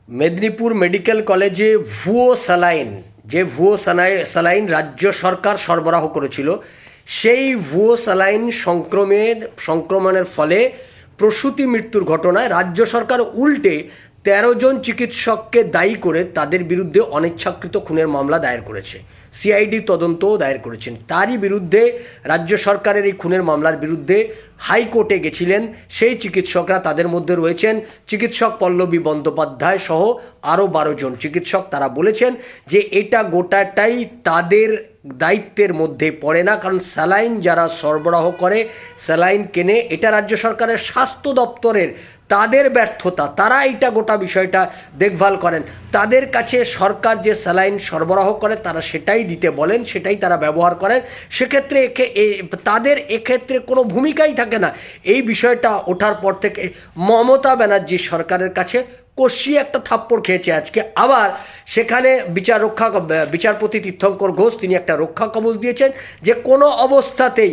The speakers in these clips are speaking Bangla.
মেদিনীপুর মেডিকেল কলেজে ভুয়ো স্যালাইন রাজ্য সরকার সরবরাহ করেছিল, সেই ভুয়ো স্যালাইন সংক্রমণের ফলে প্রসূতি মৃত্যুর ঘটনায় রাজ্য সরকার উল্টে ১৩ জন চিকিৎসককে দায়ী করে তাদের বিরুদ্ধে অনিচ্ছাকৃত খুনের মামলা দায়ের করেছে। সিআইডি তদন্তও দায়ের করেছেন। তারই বিরুদ্ধে রাজ্য সরকারের এই খুনের মামলার বিরুদ্ধে হাইকোর্টে গেছিলেন সেই চিকিৎসকরা। তাদের মধ্যে রয়েছেন চিকিৎসক পল্লবী বন্দ্যোপাধ্যায় সহ আরও ১২ জন চিকিৎসক। তারা বলেছেন যে এটা গোটাটাই তাদের দায়িত্বের মধ্যে পড়ে না, কারণ স্যালাইন যারা সরবরাহ করে, স্যালাইন কেনে, এটা রাজ্য সরকারের স্বাস্থ্য দপ্তরের তাদের ব্যর্থতা। তারা এইটা গোটা বিষয়টা দেখভাল করেন। তাদের কাছে সরকার যে স্যালাইন সরবরাহ করে তারা সেটাই দিতে বলেন, সেটাই তারা ব্যবহার করেন। সেক্ষেত্রে তাদের এক্ষেত্রে কোনো ভূমিকাই থাকে না। এই বিষয়টা ওঠার পর থেকে মমতা ব্যানার্জি সরকারের কাছে কষিয়ে একটা থাপ্পড় খেয়েছে। আজকে আবার সেখানে বিচারপতি তীর্থঙ্কর ঘোষ তিনি একটা রক্ষা কবচ দিয়েছেন যে কোনো অবস্থাতেই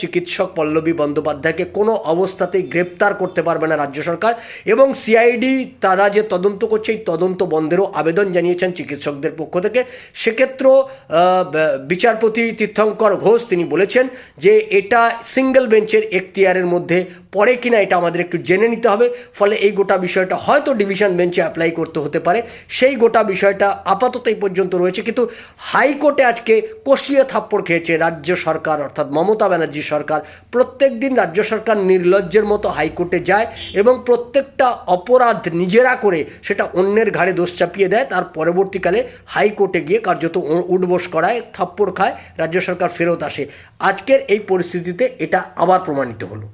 চিকিৎসক পল্লবী বন্দ্যোপাধ্যায়কে কোনো অবস্থাতেই গ্রেপ্তার করতে পারবে না রাজ্য সরকার। এবং সিআইডি তারা যে তদন্ত করছে এই তদন্ত বন্ধেরও আবেদন জানিয়েছেন চিকিৎসকদের পক্ষ থেকে। সেক্ষেত্রেও বিচারপতি তীর্থঙ্কর ঘোষ তিনি বলেছেন যে এটা সিঙ্গেল বেঞ্চের এখতিয়ারের মধ্যে পড়ে কিনা এটা আমাদের একটু জেনে নিতে হবে। ফলে এই গোটা বিষয়টা হয়তো ডিভিশন বেঞ্চে অ্যাপ্লাই করতে হতে পারে। সেই গোটা বিষয়টা আপাতত এই পর্যন্ত রয়েছে, কিন্তু হাইকোর্টে আজকে কষিয়ে থাপ্পড় খেয়েছে রাজ্য সরকার, অর্থাৎ মমতা ব্যানার্জি সরকার। প্রত্যেক দিন রাজ্য সরকার নির্লজ্জের মতো হাইকোর্টে যায় এবং প্রত্যেকটা অপরাধ নিজেরা করে সেটা অন্যের ঘাড়ে দোষ চাপিয়ে দেয়। তার পরবর্তীকালে হাইকোর্টে গিয়ে কার্যত উঠবোস করায়, থাপ্পড় খায়, রাজ্য সরকার ফেরত আসে। আজকের এই পরিস্থিতিতে এটা আবার প্রমাণিত হলো।